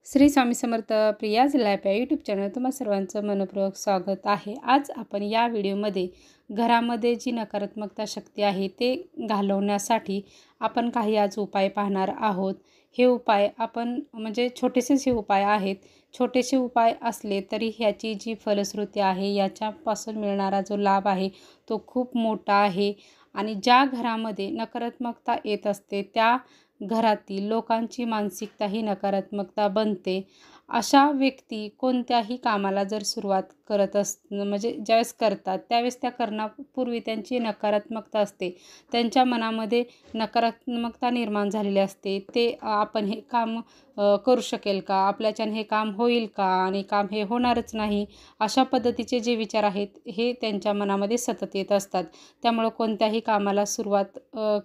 Shri Swami Samarth Priya's life या YouTube channel तुम्हा सर्वांचं मनपूर्वक स्वागत आहे। आज आपण या व्हिडिओमध्ये घरामध्ये जी नकारात्मकता शक्ती आहे ते घालवण्यासाठी आपण काही आज उपाय पाहणार आहोत। हे उपाय आपण छोटेसेच हे उपाय आहेत। छोटेसे उपाय असले तरी ह्याची जी फलश्रुती आहे याच्यापासून मिळणारा जो लाभ आहे तो खूप मोठा आहे आणि ज्या घरामध्ये नकारात्मकता येत असते त्या घरातील लोकांची मानसिकता ही नकारात्मकता बनते। अशा व्यक्ती कोणत्याही कामाला जर सुरुवात करत ज्यावेळेस करतात त्यावेळेस त्या करण्यापूर्वी त्यांची नकारात्मकता असते। त्यांच्या मनामध्ये नकारात्मकता निर्माण झालेली असते। ते आपण हे काम करू शकेल का, आपल्याच्याने हे काम होईल का आणि काम हे होणारच नाही, अशा पद्धतीचे जे विचार आहेत हे त्यांच्या मनामध्ये सतत येत असतात। त्यामुळे कोणत्याही कामाला सुरुवात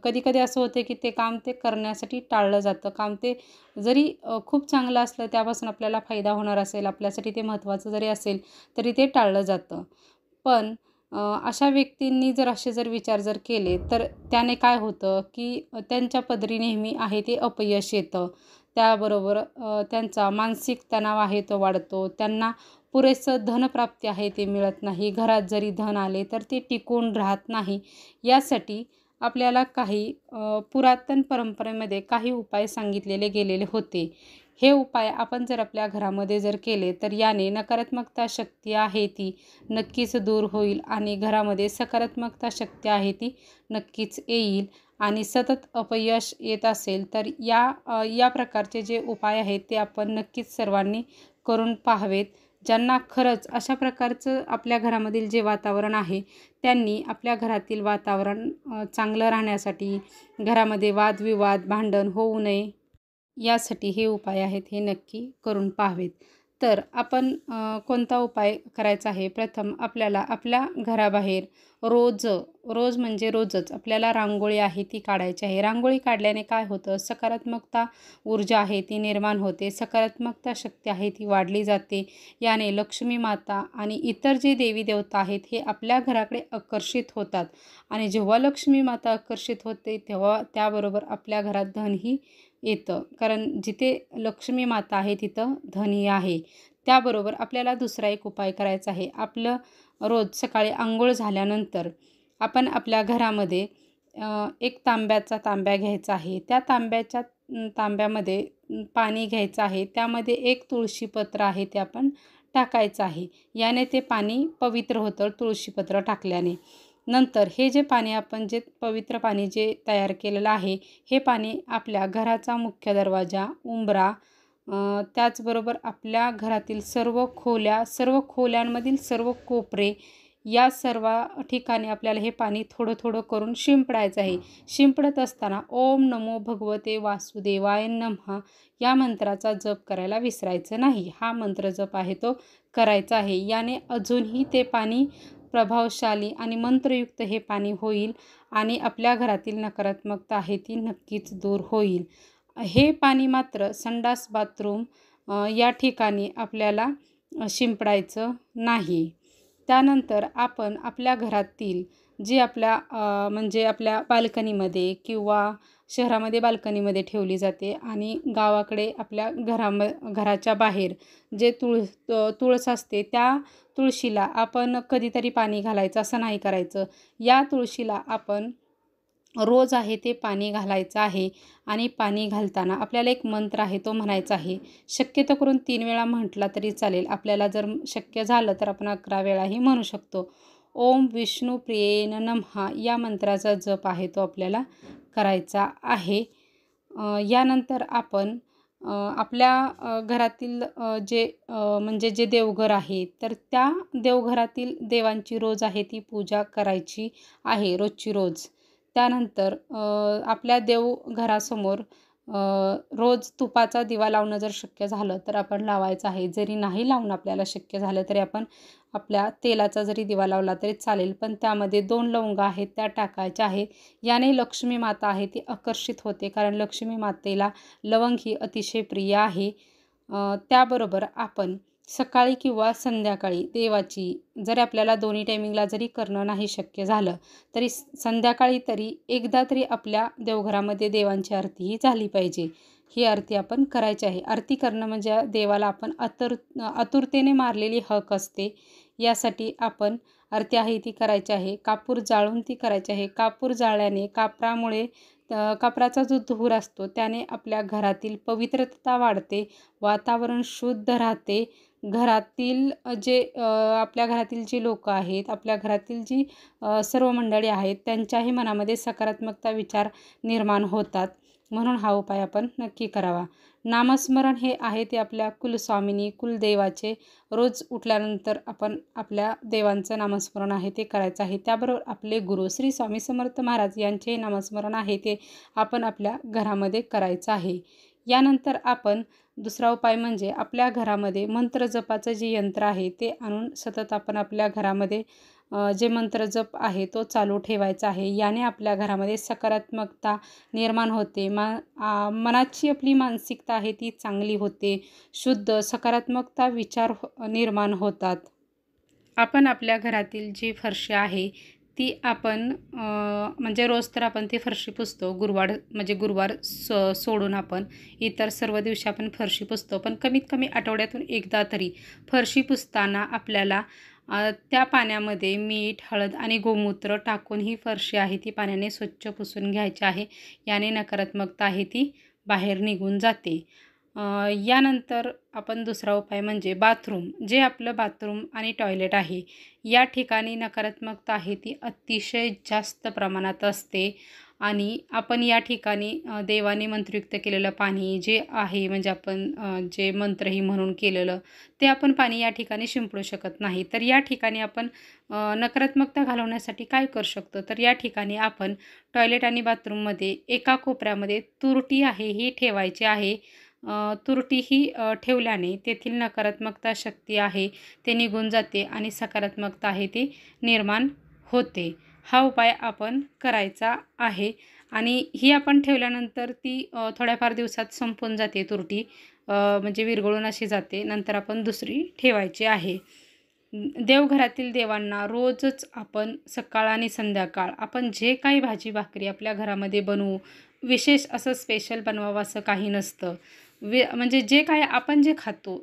कधी-कधी असं होते की ते काम करण्यासाठी टाळलं जातं। काम ते जरी खूप चांगलं असलं, त्यापासून आपल्याला फायदा होणार असेल, आपल्यासाठी ते महत्त्वाचं जरी असेल तरी ते टाळलं जातं। पण अशा व्यक्तींनी असे विचार केले तर त्याने काय होतं की त्यांच्या पदरी नेहमी आहे ते अपयश येतं। त्याबरोबर त्यांचा मानसिक तणाव आहे तो वाढतो। त्यांना पुरेसं धनप्राप्ती आहे ते मिळत नाही। घरात जरी धन आले तर ते टिकून राहत नाही। यासाठी आपल्याला काही पुरातन परंपरेमध्ये काही उपाय सांगितलेले गेलेले होते। हे उपाय आपण आपल्या घरामध्ये केले तर याने नकारात्मकता शक्ती आहे ती नक्कीच दूर होईल आणि घरामध्ये सकारात्मकता शक्ती आहे ती नक्कीच येईल। आणि सतत अपयश येत असेल तर या प्रकारचे जे उपाय आहेत ते आपण नक्कीच सर्वांनी करून पाहावेत। ज्यांना खरंच अशा प्रकारचं आपल्या घरामधील जे वातावरण आहे त्यांनी आपल्या घरातील वातावरण चांगलं राहण्यासाठी, घरामध्ये वादविवाद भांडण होऊ नये यासाठी हे उपाय आहेत हे नक्की करून पाहावेत। तर आपण कोणता उपाय करायचा आहे? प्रथम आपल्याला आपल्या घराबाहेर रोज म्हणजे रोजच आपल्याला रांगोळी आहे ती काढायची आहे। रांगोळी काढल्याने काय होतं, सकारात्मकता ऊर्जा आहे ती निर्माण होते, सकारात्मकता शक्ती आहे ती वाढली जाते। याने लक्ष्मी माता आणि इतर जे देवी देवता आहेत हे आपल्या घराकडे आकर्षित होतात आणि जेव्हा लक्ष्मी माता आकर्षित होते तेव्हा त्याबरोबर आपल्या घरात धनही येतं, कारण जिथे लक्ष्मी माता आहे तिथं धनही आहे। त्याबरोबर आपल्याला दुसरा एक उपाय करायचा आहे। आपलं रोज सकाळी अंघोळ झाल्यानंतर आपण आपल्या घरामध्ये एक तांब्या घ्यायचा आहे। त्या तांब्यामध्ये पाणी घ्यायचं आहे। त्यामध्ये एक तुळशीपत्र आहे ते आपण टाकायचं आहे। याने ते पाणी पवित्र होतं तुळशीपत्र टाकल्याने। नंतर हे जे पाणी आपण पवित्र पाणी तयार केलेलं आहे हे पाणी आपल्या घराचा मुख्य दरवाजा, उंबरा, त्याचबरोबर आपल्या घरातील सर्व खोल्यांमधील सर्व कोपरे या सर्व ठिकाणी आपल्याला हे पाणी थोडं थोडं करून शिंपडायचं आहे। शिंपडत असताना ओम नमो भगवते वासुदेवाय नमः या मंत्राचा जप करायला विसरायचं नाही। हा मंत्र जप आहे तो करायचा आहे। याने अजूनही ते पाणी प्रभावशाली आणि मंत्रयुक्त हे पाणी होईल आणि आपल्या घरातील नकारात्मकता आहे ती नक्कीच दूर होईल। हे पाणी मात्र संडास बाथरूम या ठिकाणी आपल्याला शिंपडायचं नाही। त्यानंतर आपण आपल्या घरातील जी आपल्या बाल्कनीमध्ये किंवा शहरामध्ये बाल्कनीमध्ये ठेवली जाते आणि गावाकडे आपल्या घराच्या बाहेर जे तुळस असते त्या तुळशीला आपण कधीतरी पाणी घालायचं असं नाही करायचं। या तुळशीला आपण रोज आहे ते पाणी घालायचं आहे आणि पाणी घालताना आपल्याला एक मंत्र आहे तो म्हणायचा आहे। शक्यतो करून 3 वेळा म्हटला तरी चालेल, आपल्याला जर शक्य झालं तर आपण 11 वेळाही म्हणू शकतो। ओम विष्णुप्रिये नमः या मंत्राचा जप आहे तो आपल्याला करायचा आहे। यानंतर आपण आपल्या घरातील जे देवघर आहे तर त्या देवघरातील देवांची रोज आहे ती पूजा करायची आहे, रोजची रोज। त्यानंतर आपल्या देवघरासमोर रोज तुपाचा दिवा लावणं जर शक्य झालं तर आपण लावायचं आहे। जरी नाही लावणं आपल्याला शक्य झालं तरी आपण आपल्या तेलाचा जरी दिवा लावला तरी चालेल, पण त्यामध्ये 2 लवंगा आहेत त्या टाकायच्या आहेत। याने लक्ष्मी माता आहे ती आकर्षित होते, कारण लक्ष्मी मातेला लवंग ही अतिशय प्रिय आहे। त्याबरोबर आपण सकाळी किंवा संध्याकाळी देवाची जर आपल्याला दोन्ही टायमिंगला जरी करणं नाही शक्य झालं तरी संध्याकाळी तरी एकदा तरी आपल्या देवघरामध्ये देवांची आरतीही झाली पाहिजे। ही आरती आपण करायची आहे. आरती करणं म्हणजे देवाला आपण आतुरतेने मारलेली हक असते. यासाठी आपण आरती आहे ती करायची आहे. कापूर जाळून ती करायची आहे. कापूर जाळल्याने कापराचा जो धूर असतो त्याने आपल्या घरातील पवित्रता वाढते, वातावरण शुद्ध राहते. घरातील आपल्या घरातील जी लोकं आहेत, आपल्या घरातील जी सर्व मंडळी आहेत त्यांच्याही मनामध्ये सकारात्मकता विचार निर्माण होतात. म्हणून हा उपाय आपण नक्की करावा. नामस्मरण हे आहे ते आपल्या कुलस्वामिनी, कुलदेवाचे रोज उठल्यानंतर आपण आपल्या देवांचं नामस्मरण आहे ते करायचं आहे. त्याबरोबर आपले गुरु श्री स्वामी समर्थ महाराज यांचे नामस्मरण आहे ते आपण आपल्या घरामध्ये करायचं आहे. यानंतर आपण दुसरा उपाय म्हणजे आपल्या घरामध्ये मंत्र जपाचं जे यंत्र आहे ते आणून सतत आपण आपल्या घरामध्ये जे मंत्र जप आहे तो चालू ठेवायचा आहे. याने आपल्या घरामध्ये सकारात्मकता निर्माण होते. मनाची आपली मानसिकता आहे ती चांगली होते. शुद्ध सकारात्मकता विचार निर्माण होतात. आपण आपल्या घरातील जी फरशी आहे ती आपण म्हणजे रोज तर आपण ती फरशी पुसतो. गुरुवार सोडून आपण इतर सर्व दिवशी आपण फरशी पुसतो. पण कमीत कमी आठवड्यातून एकदा तरी फरशी पुसताना आपल्याला त्या पाण्यामध्ये मीठ, हळद आणि गोमूत्र टाकून ही फरशी आहे ती पाण्याने स्वच्छ पुसून घ्यायची आहे. याने नकारात्मकता आहे ती बाहेर निघून जाते. यानंतर आपण दुसरा उपाय म्हणजे जे आपलं बाथरूम आणि टॉयलेट आहे या ठिकाणी नकारात्मकता आहे ती अतिशय जास्त प्रमाणात असते. आणि आपण या ठिकाणी देवाने मंत्रयुक्त केलेलं पाणी जे आहे म्हणजे आपण जे मंत्रही म्हणून केलेलं ते आपण पाणी या ठिकाणी शिंपडू शकत नाही. तर या ठिकाणी आपण नकारात्मकता घालवण्यासाठी काय करू शकतो, तर या ठिकाणी आपण टॉयलेट आणि बाथरूममध्ये एका कोपऱ्यामध्ये तुरटी आहे ही ठेवायची आहे. तुरटी ही ठेवल्याने तेथील नकारात्मकता शक्ती आहे ते निघून जाते आणि सकारात्मकता आहे ती निर्माण होते. हा उपाय आपण करायचा आहे आणि ही आपण ठेवल्यानंतर ती थोड्याफार दिवसात संपून जाते तुरटी, म्हणजे विरघळून अशी जाते. नंतर आपण दुसरी ठेवायची आहे. देवघरातील देवांना रोजच आपण सकाळ आणि संध्याकाळ आपण जे काही भाजी भाकरी आपल्या घरामध्ये बनवू, विशेष असं स्पेशल बनवावं असं काही नसतं. म्हणजे जे काय आपण जे खातो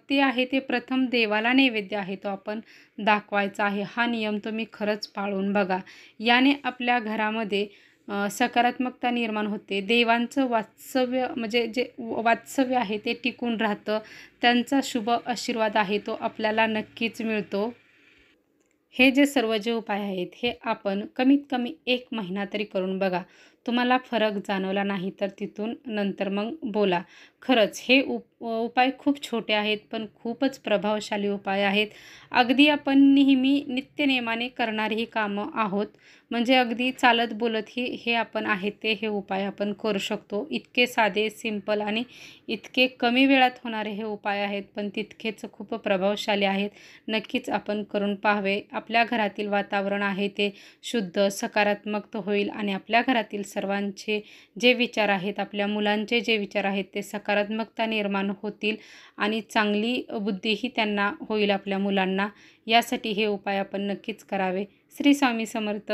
ते आहे ते प्रथम देवाला नैवेद्य आहे तो आपण दाखवायचा आहे. हा नियम तुम्ही खरंच पाळून बघा. याने आपल्या घरामध्ये सकारात्मकता निर्माण होते. देवांचं वात्सल्य म्हणजे जे वात्सल्य आहे ते टिकून राहतं. त्यांचा शुभ आशीर्वाद आहे तो आपल्याला नक्कीच मिळतो. हे जे सर्व जे उपाय आहेत हे आपण कमीत कमी 1 महिना तरी करून बघा. तुम्हाला फरक जाणवला नाही तर तिथून नंतर मग बोला. खरंच हे उपाय खूप छोटे आहेत पण खूपच प्रभावशाली उपाय आहेत. अगदी आपण नेहमी नित्यनेमाने करणारी ही कामं आहोत. म्हणजे अगदी चालत बोलत हे आपण आहेत ते हे उपाय आपण करू शकतो. इतके साधे, सिंपल आणि इतके कमी वेळात होणारे हे उपाय आहेत पण तितकेच खूप प्रभावशाली आहेत. नक्कीच आपण करून पाहावे. आपल्या घरातील वातावरण आहे ते शुद्ध, सकारात्मक होईल आणि आपल्या घरातील सर्वांचे जे विचार आहेत, आपल्या मुलांचे जे विचार आहेत ते सकारात्मकता निर्माण होतील आणि चांगली बुद्धीही त्यांना होईल आपल्या मुलांना. यासाठी हे उपाय आपण नक्कीच करावे. श्री स्वामी समर्थ.